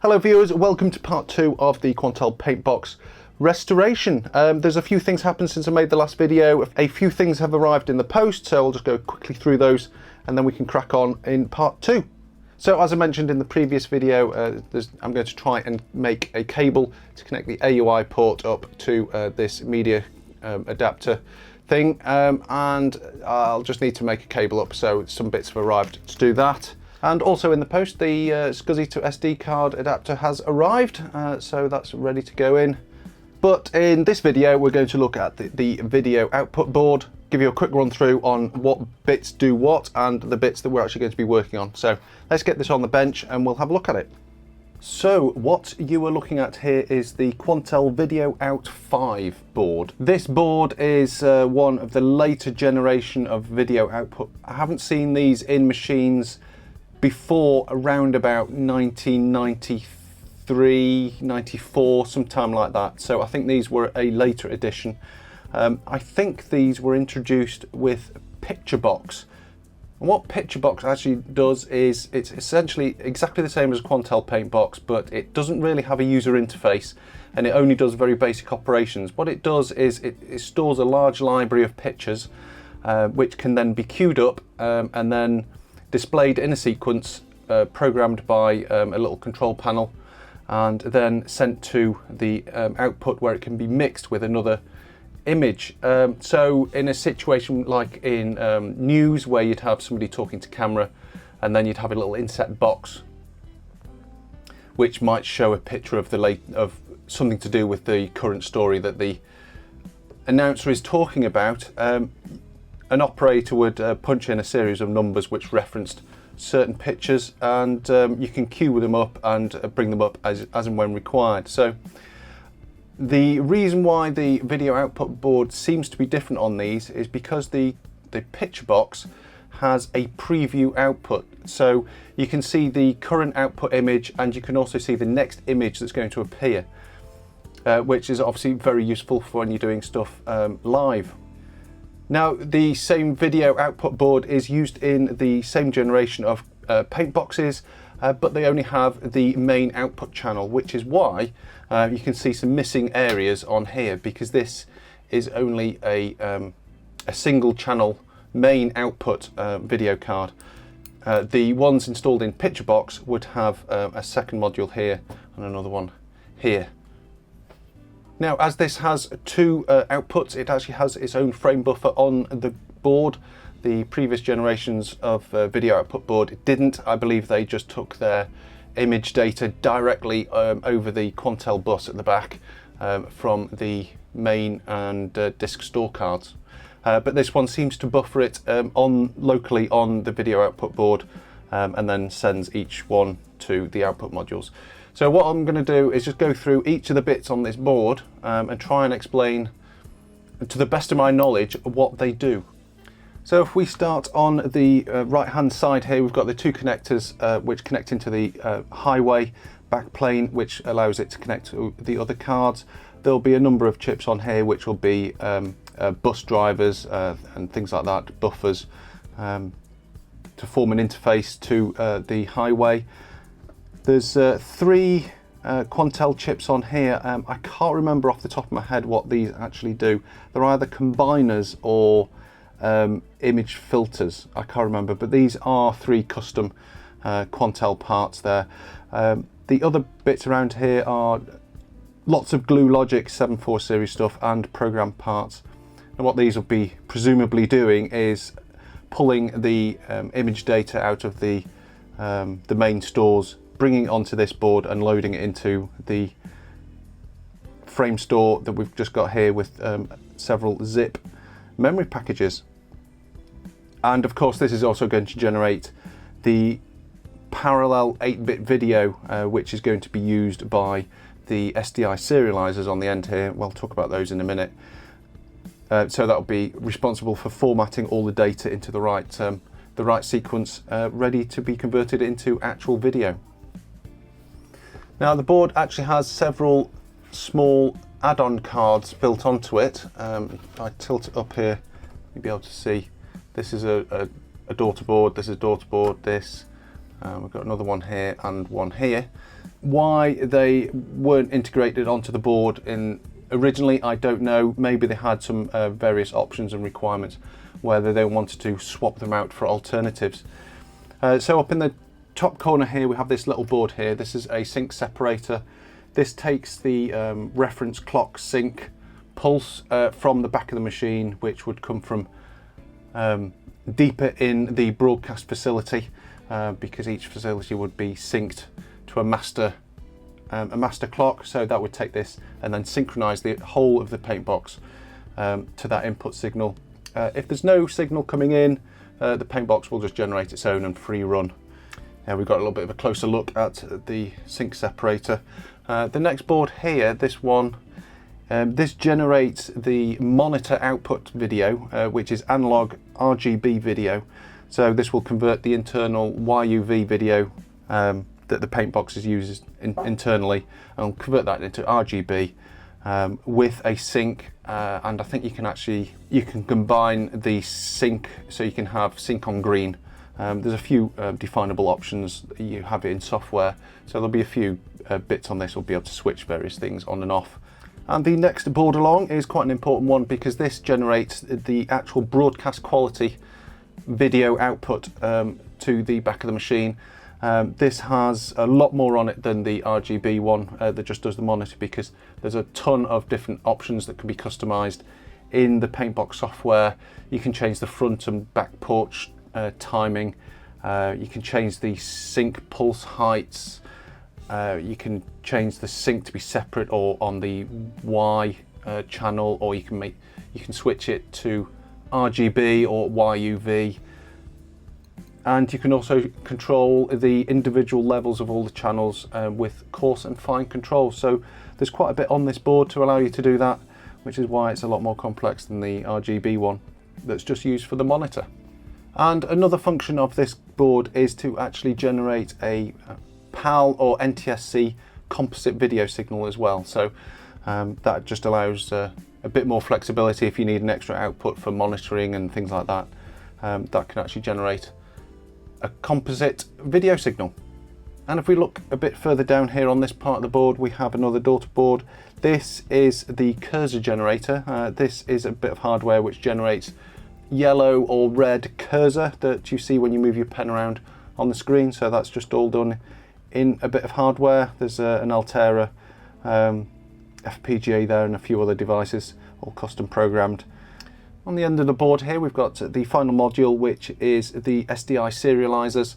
Hello viewers, welcome to part 2 of the Quantel Paintbox restoration. There's a few things happened since I made the last video. A few things have arrived in the post, so I'll just go quickly through those and then we can crack on in part 2. So as I mentioned in the previous video, I'm going to try and make a cable to connect the AUI port up to this media adapter thing, and I'll just need to make a cable up, so some bits have arrived to do that. And also in the post, the SCSI to SD card adapter has arrived, so that's ready to go in. But in this video, we're going to look at the video output board, give you a quick run through on what bits do what and the bits that we're actually going to be working on. So let's get this on the bench and we'll have a look at it. So what you are looking at here is the Quantel Video Out 5 board. This board is one of the later generation of video output. I haven't seen these in machines before around about 1993, 94, sometime like that. So I think these were a later edition. I think these were introduced with Picturebox. And what Picturebox actually does is it's essentially exactly the same as a Quantel Paintbox, but it doesn't really have a user interface and it only does very basic operations. What it does is it stores a large library of pictures which can then be queued up and then displayed in a sequence, programmed by a little control panel, and then sent to the output where it can be mixed with another image. So in a situation like in news, where you'd have somebody talking to camera and then you'd have a little inset box which might show a picture of of something to do with the current story that the announcer is talking about, an operator would punch in a series of numbers which referenced certain pictures, and you can queue them up and bring them up as and when required. So the reason why the video output board seems to be different on these is because the Picturebox has a preview output. So you can see the current output image and you can also see the next image that's going to appear, which is obviously very useful for when you're doing stuff live. Now, the same video output board is used in the same generation of paint boxes, but they only have the main output channel, which is why you can see some missing areas on here, because this is only a single channel main output video card. The ones installed in Picturebox would have a second module here and another one here. Now, as this has two outputs, it actually has its own frame buffer on the board. The previous generations of video output board didn't. I believe they just took their image data directly over the Quantel bus at the back from the main and disk store cards. But this one seems to buffer it locally on the video output board and then sends each one to the output modules. So what I'm going to do is just go through each of the bits on this board and try and explain, to the best of my knowledge, what they do. So if we start on the right hand side here, we've got the two connectors which connect into the highway backplane, which allows it to connect to the other cards. There'll be a number of chips on here which will be bus drivers and things like that, buffers, to form an interface to the highway. There's three Quantel chips on here. I can't remember off the top of my head what these actually do. They're either combiners or image filters. I can't remember, but these are three custom Quantel parts there. The other bits around here are lots of Glue Logic 7.4 series stuff and program parts. And what these will be presumably doing is pulling the image data out of the main stores, bringing it onto this board and loading it into the frame store that we've just got here with several zip memory packages. And of course this is also going to generate the parallel 8-bit video which is going to be used by the SDI serializers on the end here. We'll talk about those in a minute. So that'll be responsible for formatting all the data into the right sequence, ready to be converted into actual video. Now the board actually has several small add-on cards built onto it. If I tilt it up here, you'll be able to see this is a daughter board, this is a daughter board, this. We've got another one here and one here. Why they weren't integrated onto the board originally, I don't know. Maybe they had some various options and requirements, whether they wanted to swap them out for alternatives. So up in the top corner here, we have this little board here. This is a sync separator. This takes the reference clock sync pulse from the back of the machine, which would come from deeper in the broadcast facility, because each facility would be synced to a master clock. So that would take this and then synchronize the whole of the paint box to that input signal. If there's no signal coming in, the paint box will just generate its own and free run. Now we've got a little bit of a closer look at the sync separator. The next board here, this one, this generates the monitor output video, which is analog RGB video. So this will convert the internal YUV video that the paint box uses internally, and convert that into RGB with a sync. And I think you can combine the sync, so you can have sync on green. There's a few definable options. You have it in software, so there'll be a few bits on this. We'll be able to switch various things on and off. And the next board along is quite an important one, because this generates the actual broadcast quality video output to the back of the machine. This has a lot more on it than the RGB one that just does the monitor, because there's a ton of different options that can be customized in the Paintbox software. You can change the front and back porch timing. You can change the sync pulse heights. You can change the sync to be separate or on the Y channel, or you can switch it to RGB or YUV. And you can also control the individual levels of all the channels with coarse and fine control. So there's quite a bit on this board to allow you to do that, which is why it's a lot more complex than the RGB one that's just used for the monitor. And another function of this board is to actually generate a PAL or NTSC composite video signal as well. So that just allows a bit more flexibility if you need an extra output for monitoring and things like that. That can actually generate a composite video signal. And if we look a bit further down here on this part of the board, we have another daughter board. This is the cursor generator. This is a bit of hardware which generates yellow or red cursor that you see when you move your pen around on the screen. So that's just all done in a bit of hardware. There's an Altera FPGA there and a few other devices, all custom programmed. On the end of the board here, we've got the final module, which is the SDI serializers.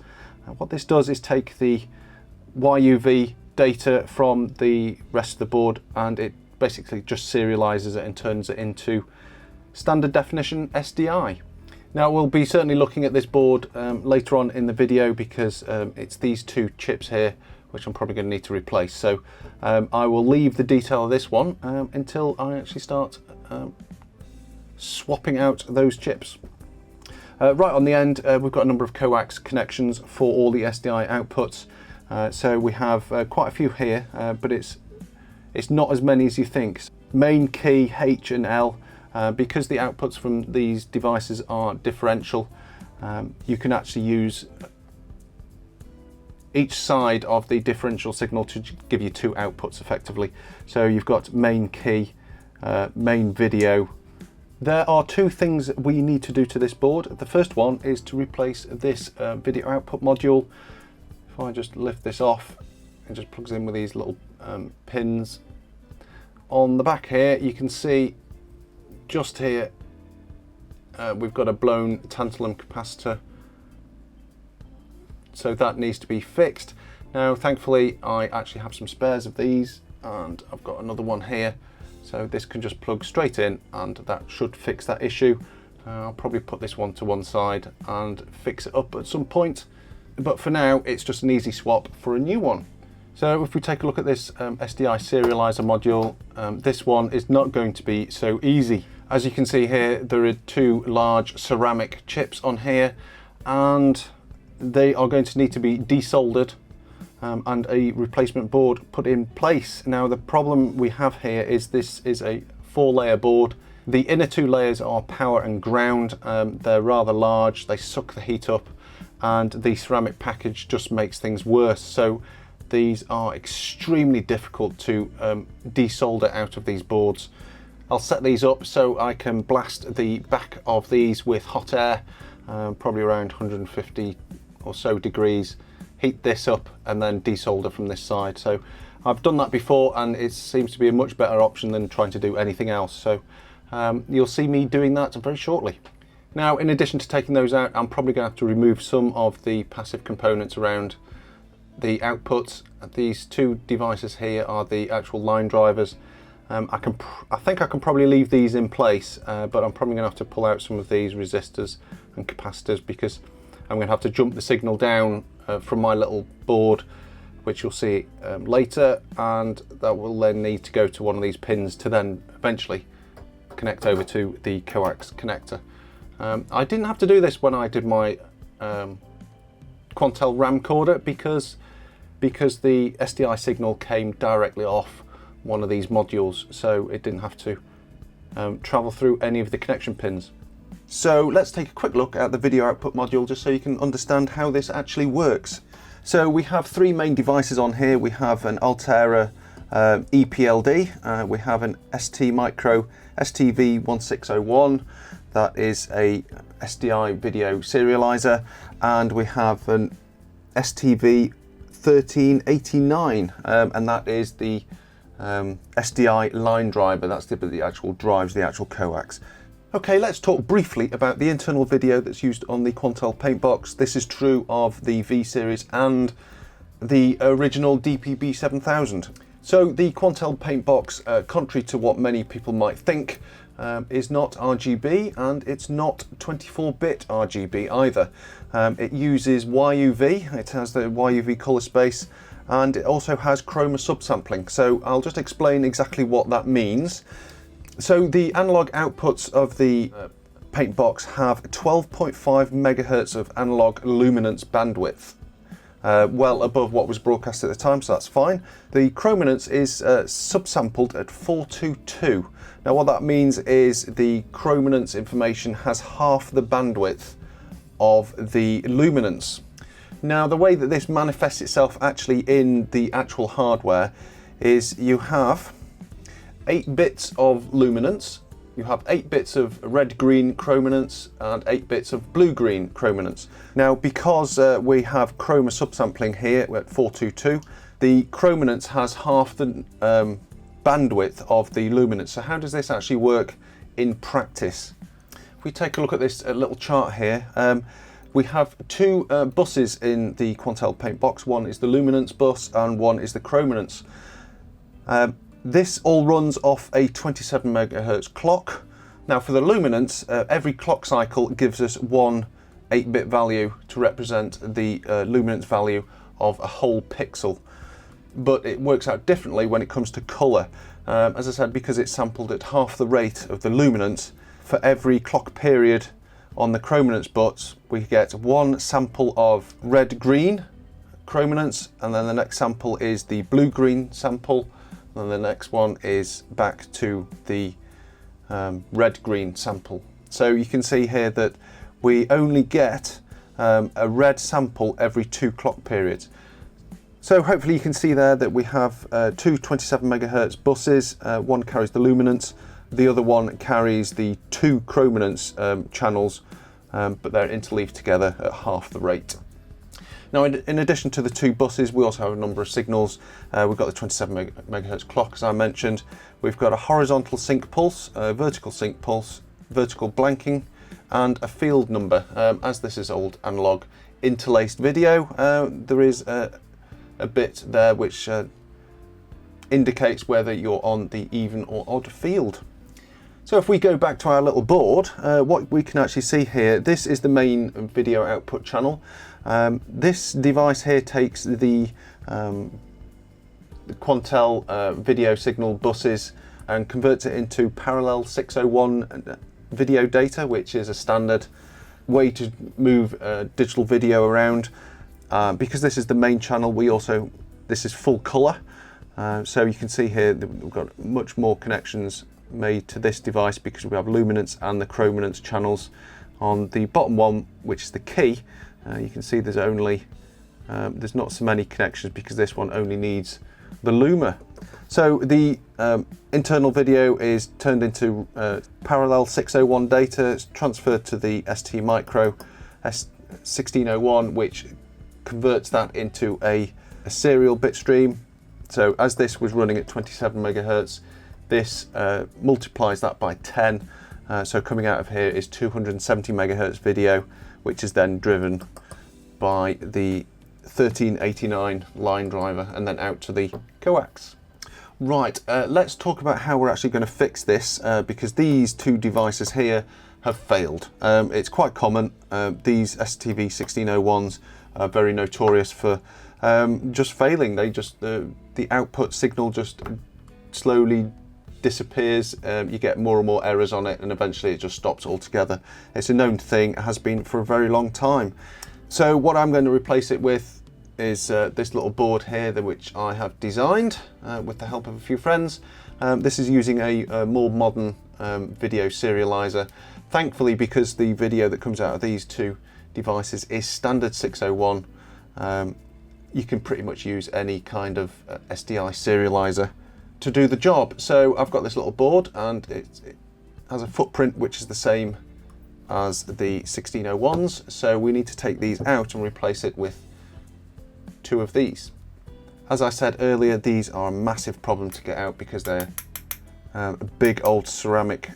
What this does is take the YUV data from the rest of the board, and it basically just serializes it and turns it into standard definition SDI. Now we'll be certainly looking at this board later on in the video, because it's these two chips here which I'm probably going to need to replace. So I will leave the detail of this one until I actually start swapping out those chips. Right on the end, we've got a number of coax connections for all the SDI outputs. So we have quite a few here, but it's not as many as you think. Main, key, H and L, because the outputs from these devices are differential, you can actually use each side of the differential signal to give you two outputs effectively. So you've got main key, main video. There are two things we need to do to this board. The first one is to replace this video output module. If I just lift this off, it just plugs in with these little pins. On the back here, you can see just here, we've got a blown tantalum capacitor. So that needs to be fixed. Now, thankfully, I actually have some spares of these, and I've got another one here. So this can just plug straight in, and that should fix that issue. I'll probably put this one to one side and fix it up at some point. But for now, it's just an easy swap for a new one. So if we take a look at this SDI serializer module, this one is not going to be so easy. As you can see here, there are two large ceramic chips on here, and they are going to need to be desoldered and a replacement board put in place. Now the problem we have here is this is a 4-layer board. The inner 2 layers are power and ground. They're rather large, they suck the heat up, and the ceramic package just makes things worse. So these are extremely difficult to desolder out of these boards. I'll set these up so I can blast the back of these with hot air, probably around 150 or so degrees, heat this up and then desolder from this side. So I've done that before and it seems to be a much better option than trying to do anything else. So you'll see me doing that very shortly. Now, in addition to taking those out, I'm probably going to have to remove some of the passive components around the outputs. These two devices here are the actual line drivers. I think I can probably leave these in place, but I'm probably going to have to pull out some of these resistors and capacitors because I'm going to have to jump the signal down from my little board, which you'll see later, and that will then need to go to one of these pins to then eventually connect over to the coax connector. I didn't have to do this when I did my Quantel camcorder because the SDI signal came directly off one of these modules, so it didn't have to travel through any of the connection pins. So let's take a quick look at the video output module just so you can understand how this actually works. So we have three main devices on here. We have an Altera EPLD, we have an ST Micro STV1601, that is a SDI video serializer, and we have an STV1389, and that is the SDI line driver. That's the actual drives the actual coax. Okay, let's talk briefly about the internal video that's used on the Quantel Paintbox. This is true of the V series and the original DPB7000. So the Quantel Paintbox, contrary to what many people might think, is not RGB, and it's not 24-bit RGB either. It uses YUV, it has the YUV colour space, and it also has chroma subsampling. So I'll just explain exactly what that means. So the analog outputs of the Paintbox have 12.5 megahertz of analog luminance bandwidth, well above what was broadcast at the time, so that's fine. The chrominance is subsampled at 422. Now what that means is the chrominance information has half the bandwidth of the luminance. Now the way that this manifests itself actually in the actual hardware is you have 8 bits of luminance, you have 8 bits of red-green chrominance and 8 bits of blue-green chrominance. Now because we have chroma subsampling here at 422, the chrominance has half the bandwidth of the luminance. So how does this actually work in practice? If we take a look at this little chart here, we have two buses in the Quantel Paintbox. One is the luminance bus and one is the chrominance. This all runs off a 27 megahertz clock. Now for the luminance, every clock cycle gives us one 8-bit value to represent the luminance value of a whole pixel. But it works out differently when it comes to colour. As I said, because it's sampled at half the rate of the luminance, for every clock period on the chrominance bus, we get one sample of red-green chrominance, and then the next sample is the blue-green sample, and the next one is back to the red-green sample. So you can see here that we only get a red sample every 2 clock periods. So hopefully you can see there that we have two 27 megahertz buses. One carries the luminance, the other one carries the 2 chrominance channels, but they're interleaved together at half the rate. Now in addition to the 2 buses, we also have a number of signals. We've got the 27 megahertz clock, as I mentioned. We've got a horizontal sync pulse, a vertical sync pulse, vertical blanking, and a field number. As this is old analog interlaced video, there is a bit there which indicates whether you're on the even or odd field. So if we go back to our little board, what we can actually see here, this is the main video output channel. This device here takes the Quantel video signal buses and converts it into parallel 601 video data, which is a standard way to move digital video around. Because this is the main channel, this is full color. So you can see here that we've got much more connections made to this device because we have luminance and the chrominance channels. On the bottom one, which is the key, you can see there's only there's not so many connections because this one only needs the Luma. So the internal video is turned into parallel 601 data. It's transferred to the ST Micro S1601, which converts that into a serial bit stream. So as this was running at 27 megahertz, this multiplies that by 10. So coming out of here is 270 megahertz video, which is then driven by the 1389 line driver and then out to the coax. Right, let's talk about how we're actually going to fix this, because these two devices here have failed. It's quite common. These STV 1601s are very notorious for just failing. They just the output signal just slowly disappears. You get more and more errors on it, and eventually it just stops altogether. It's a known thing. It has been for a very long time. So what I'm going to replace it with is this little board here, which I have designed with the help of a few friends. This is using a more modern video serializer. Thankfully, because the video that comes out of these two devices is standard 601, you can pretty much use any kind of SDI serializer to do the job. So I've got this little board, and it has a footprint which is the same as the 1601s. So we need to take these out and replace it with two of these. As I said earlier, these are a massive problem to get out because they're a big old ceramic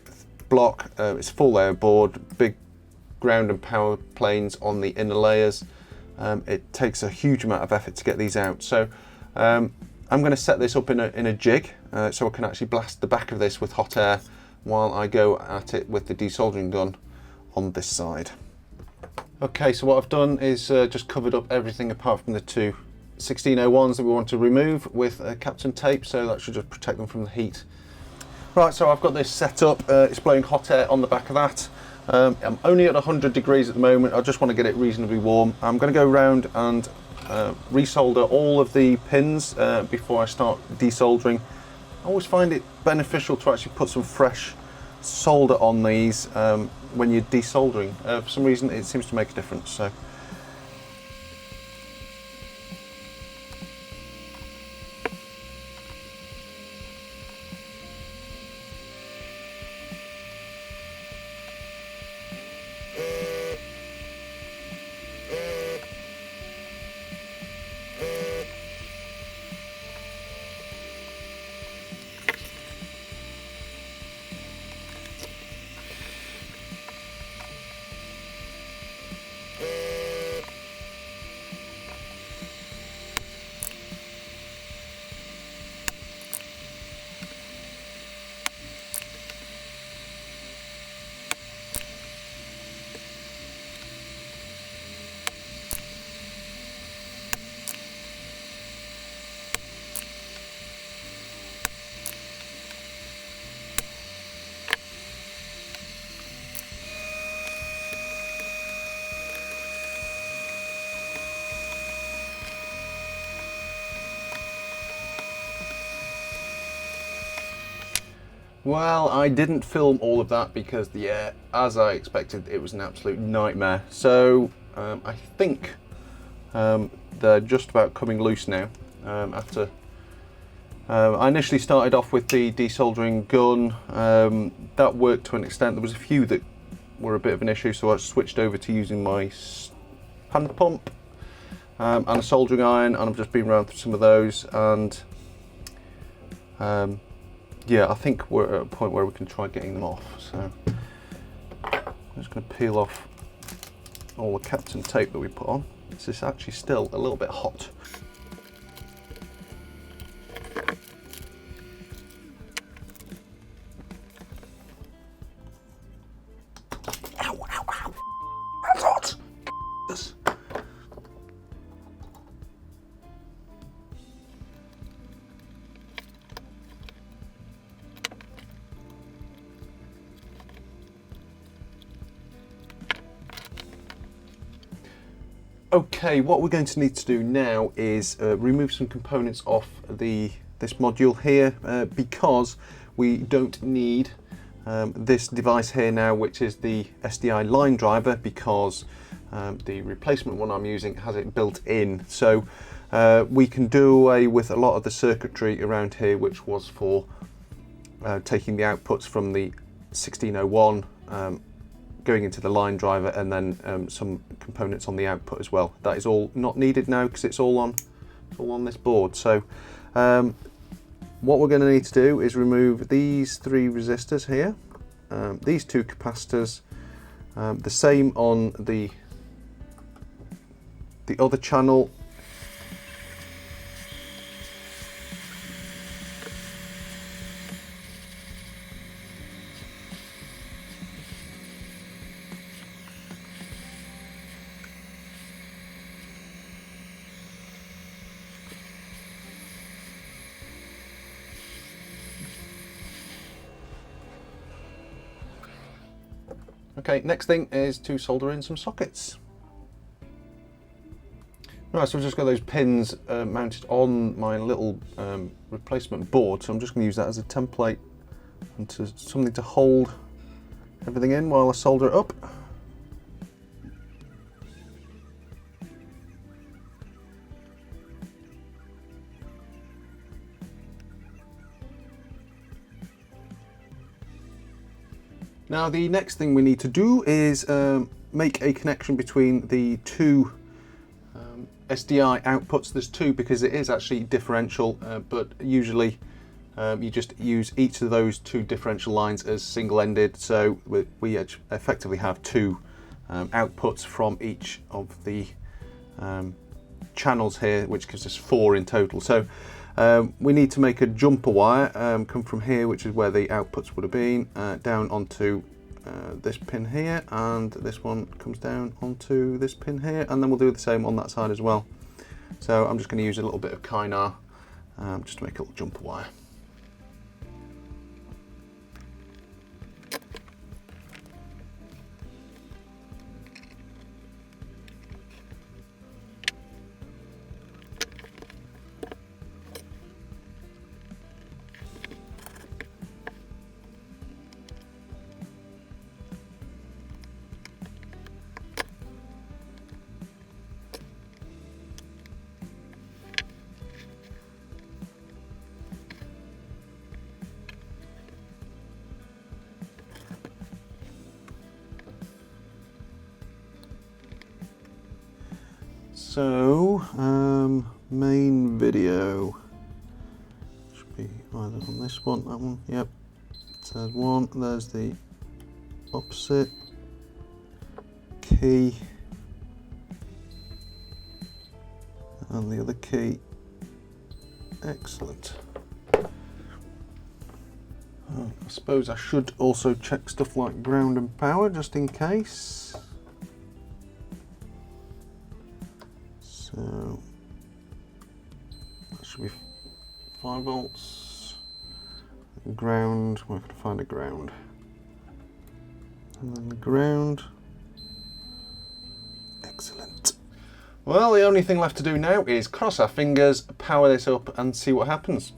block. It's full layer board, big ground and power planes on the inner layers. It takes a huge amount of effort to get these out. So I'm going to set this up in a jig so I can actually blast the back of this with hot air while I go at it with the desoldering gun on this side. Okay, so what I've done is just covered up everything apart from the two 1601s that we want to remove with Captain tape, so that should just protect them from the heat. Right, so I've got this set up. It's blowing hot air on the back of that. I'm only at 100 degrees at the moment. I just want to get it reasonably warm. I'm going to go around and resolder all of the pins before I start desoldering. I always find it beneficial to actually put some fresh solder on these when you're desoldering. For some reason it seems to make a difference. So well, I didn't film all of that because, yeah, as I expected, it was an absolute nightmare. So I think they're just about coming loose now. After I initially started off with the desoldering gun, that worked to an extent. There was a few that were a bit of an issue, so I switched over to using my hand pump and a soldering iron, and I've just been around through some of those, and yeah, I think we're at a point where we can try getting them off. So I'm just going to peel off all the Captain tape that we put on. This is actually still a little bit hot. Ow, ow, ow. That's hot. Yes. Okay, what we're going to need to do now is remove some components off this module here because we don't need this device here now, which is the SDI line driver, because The replacement one I'm using has it built in, so we can do away with a lot of the circuitry around here, which was for taking the outputs from the 1601, going into the line driver, and then some components on the output as well. That is all not needed now because it's all on this board. So what we're going to need to do is remove these 3 resistors here, these 2 capacitors, the same on the other channel. Okay, next thing is to solder in some sockets. Right, so I've just got those pins mounted on my little replacement board, so I'm just going to use that as a template and something to hold everything in while I solder it up. Now the next thing we need to do is make a connection between the 2 SDI outputs. There's 2 because it is actually differential, but usually you just use each of those 2 differential lines as single-ended, so we effectively have 2 outputs from each of the channels here, which gives us 4 in total. So we need to make a jumper wire come from here, which is where the outputs would have been, down onto this pin here, and this one comes down onto this pin here, and then we'll do the same on that side as well. So I'm just going to use a little bit of Kynar just to make a little jumper wire. So, main video should be either on this one, that one, yep. It says 1, there's the opposite key and the other key. Excellent. I suppose I should also check stuff like ground and power just in case. So that should be 5 volts. Ground, we're going to find a ground. And then the ground. Excellent. Well, the only thing left to do now is cross our fingers, power this up and see what happens.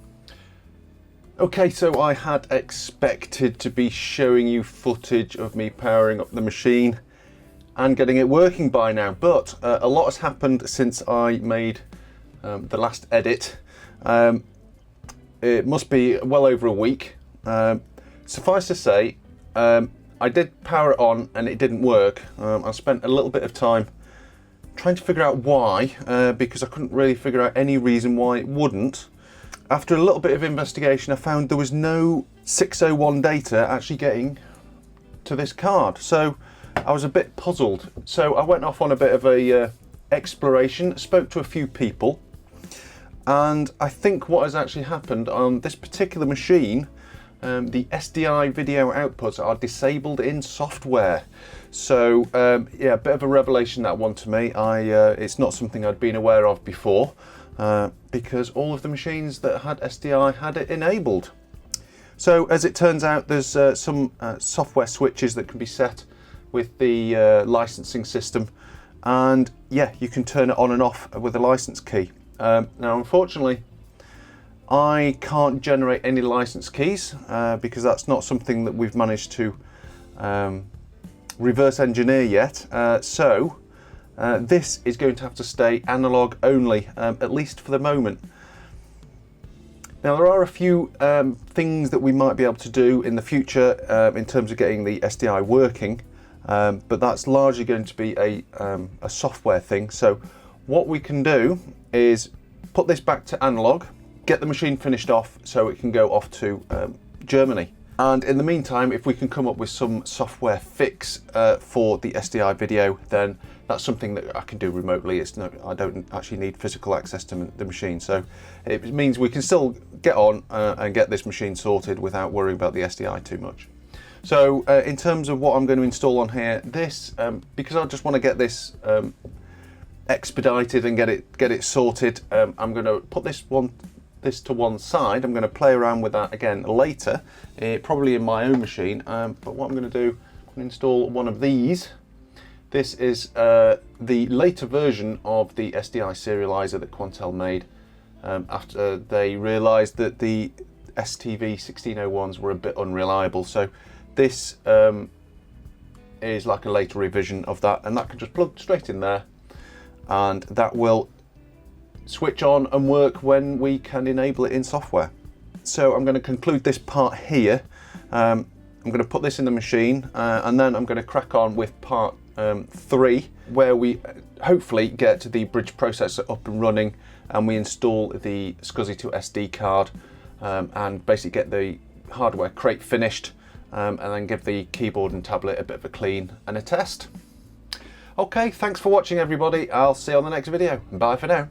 Okay, so I had expected to be showing you footage of me powering up the machine and getting it working by now, but a lot has happened since I made the last edit. It must be well over a week. Suffice to say, I did power it on and it didn't work. I spent a little bit of time trying to figure out why, because I couldn't really figure out any reason why it wouldn't. After a little bit of investigation, I found there was no 601 data actually getting to this card. So I was a bit puzzled. So I went off on a bit of a exploration, spoke to a few people, and I think what has actually happened on this particular machine, the SDI video outputs are disabled in software. So yeah, a bit of a revelation, that one, to me. It's not something I'd been aware of before, because all of the machines that had SDI had it enabled. So as it turns out, there's some software switches that can be set with the licensing system, and yeah, you can turn it on and off with a license key. Now unfortunately I can't generate any license keys because that's not something that we've managed to reverse engineer yet. So This is going to have to stay analog only, at least for the moment. Now there are a few things that we might be able to do in the future in terms of getting the SDI working, but that's largely going to be a software thing. So what we can do is put this back to analog, get the machine finished off so it can go off to Germany. And in the meantime, if we can come up with some software fix for the SDI video, then that's something that I can do remotely. I don't actually need physical access to the machine. So it means we can still get on and get this machine sorted without worrying about the SDI too much. So in terms of what I'm going to install on here, this, because I just want to get this expedited and get it sorted, I'm going to put this to one side. I'm going to play around with that again later, probably in my own machine. But what I'm going to do, I'm going to install one of these. This is the later version of the SDI serializer that Quantel made after they realised that the STV 1601s were a bit unreliable. So this is like a later revision of that, and that can just plug straight in there, and that will switch on and work when we can enable it in software. So I'm going to conclude this part here. I'm going to put this in the machine and then I'm going to crack on with part 3, where we hopefully get the bridge processor up and running and we install the SCSI to SD card and basically get the hardware crate finished and then give the keyboard and tablet a bit of a clean and a test. Okay, thanks for watching everybody. I'll see you on the next video. Bye for now.